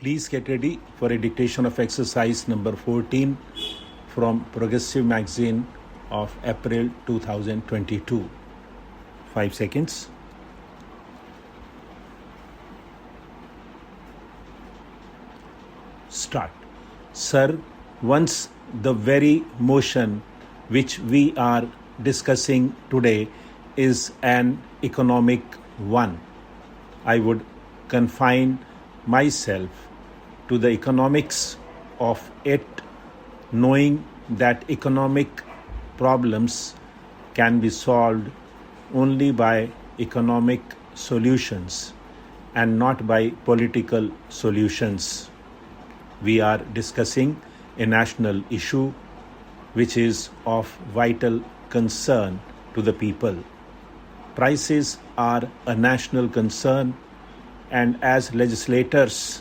Please get ready for a dictation of exercise number 14 from Progressive Magazine of April 2022. 5 seconds. Start. Sir, once the very motion which we are discussing today is an economic one, I would confine myself to the economics of it, knowing that economic problems can be solved only by economic solutions and not by political solutions. We are discussing a national issue which is of vital concern to the people. Prices are a national concern, and as legislators,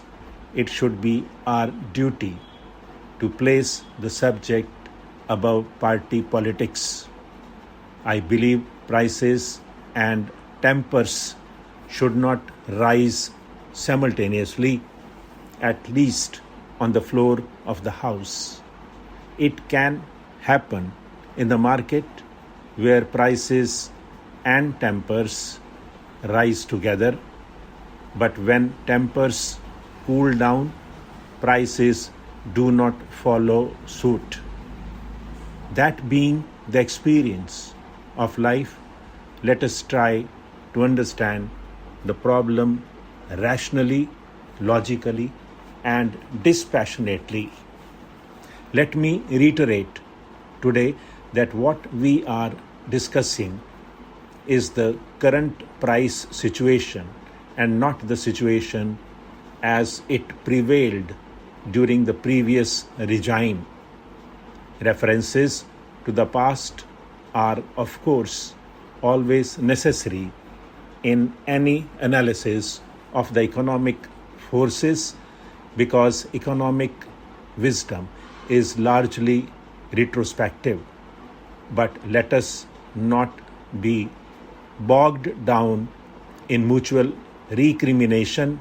it should be our duty to place the subject above party politics. I believe prices and tempers should not rise simultaneously, at least on the floor of the House. It can happen in the market where prices and tempers rise together, but when tempers cool down, prices do not follow suit. That being the experience of life, let us try to understand the problem rationally, logically, and dispassionately. Let me reiterate today that what we are discussing is the current price situation and not the situation as it prevailed during the previous regime. References to the past are, of course, always necessary in any analysis of the economic forces, because economic wisdom is largely retrospective. But let us not be bogged down in mutual recrimination,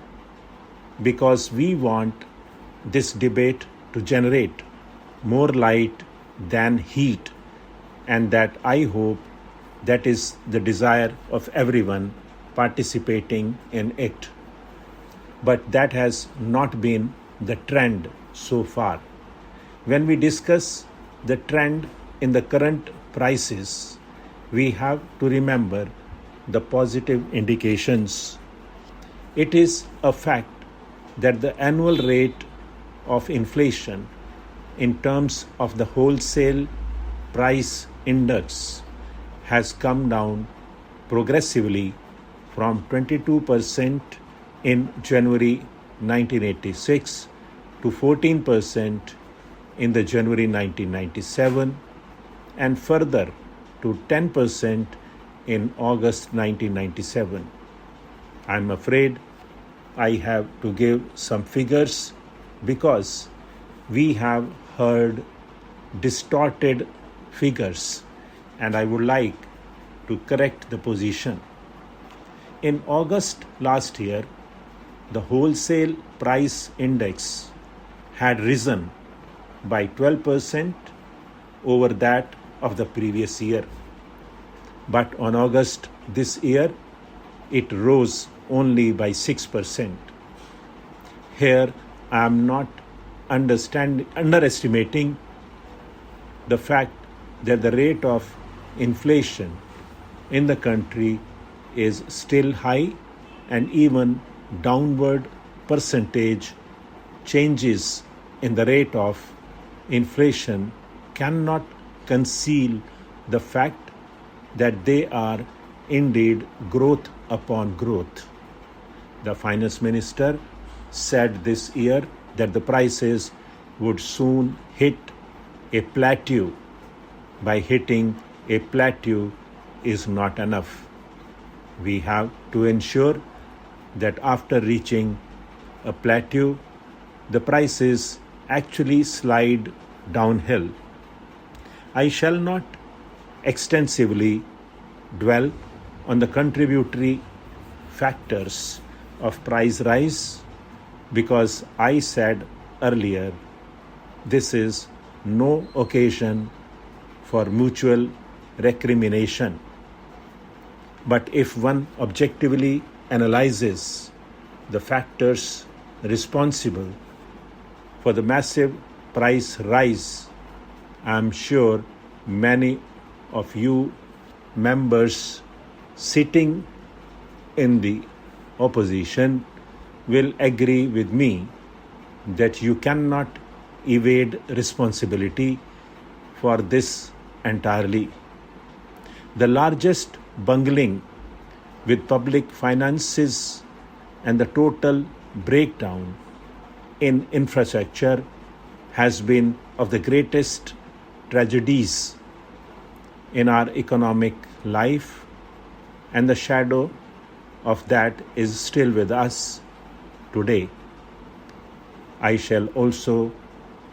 because we want this debate to generate more light than heat, and that I hope that is the desire of everyone participating in it. But that has not been the trend so far. When we discuss the trend in the current prices, we have to remember the positive indications. It is a fact that the annual rate of inflation in terms of the wholesale price index has come down progressively from 22% in January 1986 to 14% in the January 1997, and further to 10% in August 1997. I'm afraid I have to give some figures because we have heard distorted figures, and I would like to correct the position. In August last year, the wholesale price index had risen by 12% over that of the previous year. But on August this year, it rose only by 6%. Here, I am not underestimating the fact that the rate of inflation in the country is still high, and even downward percentage changes in the rate of inflation cannot conceal the fact that they are indeed growth upon growth. The finance minister said this year that the prices would soon hit a plateau. By hitting a plateau is not enough. We have to ensure that after reaching a plateau, the prices actually slide downhill. I shall not extensively dwell on the contributory factors of price rise, because I said earlier, this is no occasion for mutual recrimination. But if one objectively analyzes the factors responsible for the massive price rise, I am sure many of you members sitting in the opposition will agree with me that you cannot evade responsibility for this entirely. The largest bungling with public finances and the total breakdown in infrastructure has been of the greatest tragedies in our economic life, and the shadow of that is still with us today. I shall also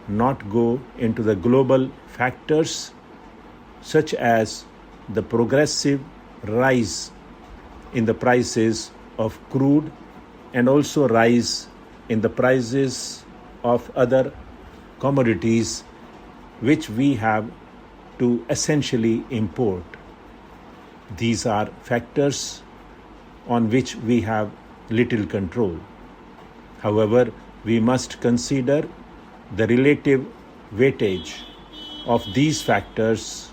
not go into the global factors such as the progressive rise in the prices of crude and also rise in the prices of other commodities which we have to essentially import. These are factors on which we have little control. However, we must consider the relative weightage of these factors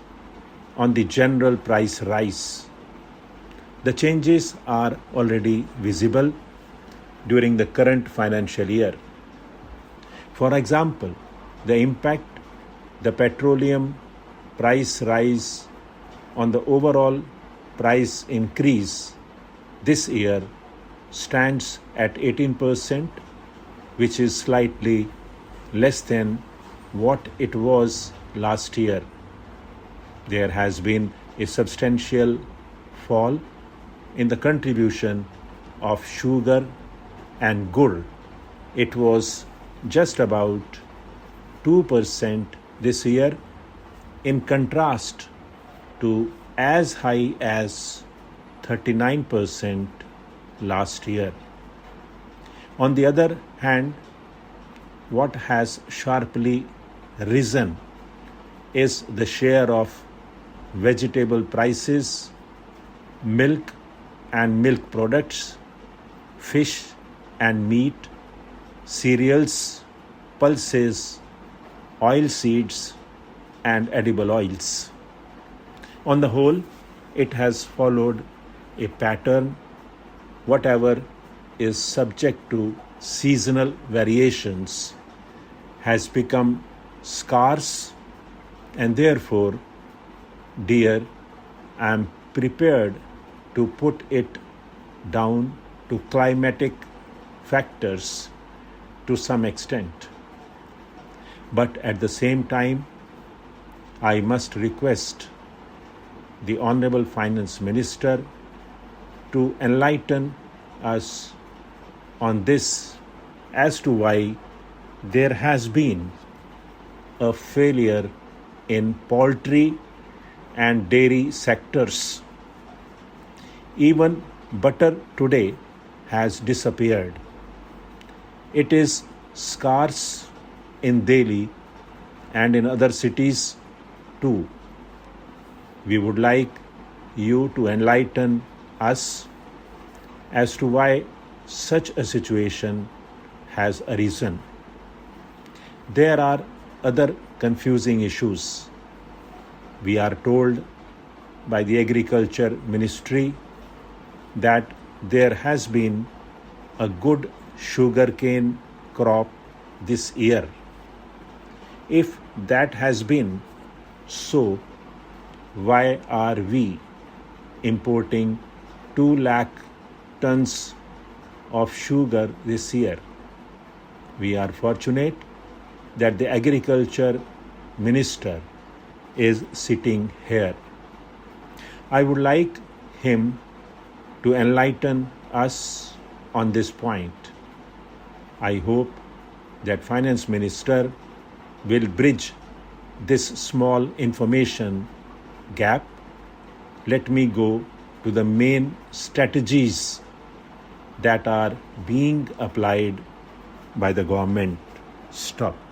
on the general price rise. The changes are already visible during the current financial year. For example, the impact the petroleum price rise on the overall price increase this year stands at 18%, which is slightly less than what it was last year. There has been a substantial fall in the contribution of sugar and gur. It was just about 2% this year, in contrast to as high as 39% last year. On the other hand, what has sharply risen is the share of vegetable prices, milk and milk products, fish and meat, cereals, pulses, oilseeds, and edible oils. On the whole, it has followed a pattern. Whatever is subject to seasonal variations has become scarce, and therefore, dear, I am prepared to put it down to climatic factors to some extent. But at the same time, I must request the Honorable Finance Minister to enlighten us on this as to why there has been a failure in poultry and dairy sectors. Even butter today has disappeared. It is scarce in Delhi and in other cities too. We would like you to enlighten us as to why such a situation has arisen. There are other confusing issues. We are told by the Agriculture Ministry that there has been a good sugarcane crop this year. If that has been so, why are we importing 2 lakh tons of sugar this year? We are fortunate that the Agriculture Minister is sitting here. I would like him to enlighten us on this point. I hope that Finance Minister will bridge this small information gap. Let me go to the main strategies that are being applied by the government stopped.